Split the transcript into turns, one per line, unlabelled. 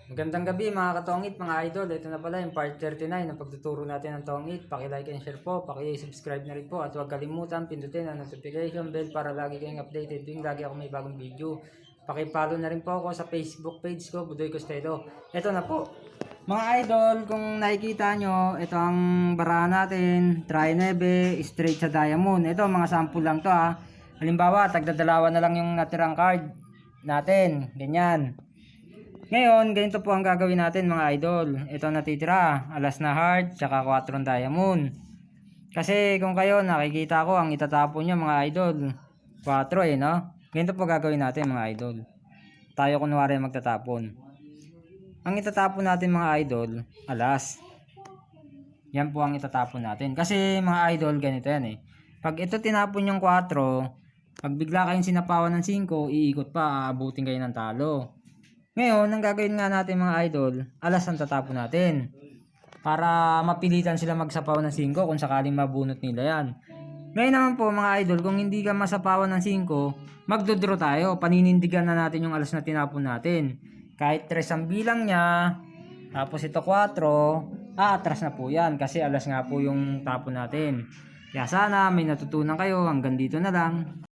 Magandang gabi mga katongit, mga idol. Ito na pala yung part 39 ng pagtuturo natin ng tongit. Paki-like and share po, paki-subscribe na rin po at huwag kalimutan pindutin ang notification bell para lagi kayong updated tuwing lagi ako may bagong video. Paki-follow na rin po ako sa Facebook page ko, Budoy Costello. Ito na po. Mga idol, kung nakikita nyo, ito ang barahan natin, Tri-9, straight sa diamond. Ito, mga sample lang to ha. Halimbawa, tagdadalawa na lang yung natirang card natin. Ganyan. Ngayon, ganito po ang gagawin natin mga idol. Ito natitira, alas na heart, tsaka 4 diamond. Kasi kung kayo nakikita ko, ang itatapon nyo mga idol, 4 no? Ganito po gagawin natin mga idol. Tayo kunwari magtatapon. Ang itatapon natin mga idol, alas. Yan po ang itatapon natin. Kasi mga idol, ganito yan eh. Pag ito tinapon yung 4, pag bigla kayong sinapawan ng 5, iikot pa, aabutin kayo ng talo. Ngayon, ang gagawin nga natin mga idol, alas ang tatapon natin. Para mapilitan sila magsapaw ng 5 kung sakaling mabunot nila yan. Ngayon naman po mga idol, kung hindi ka masapawan ng 5, magdodraw tayo. Paninindigan na natin yung alas na tinapon natin. Kahit 3 ang bilang niya, tapos ito 4, atras na po yan kasi alas nga po yung tapon natin. Kaya sana may natutunan kayo. Hanggang dito na lang.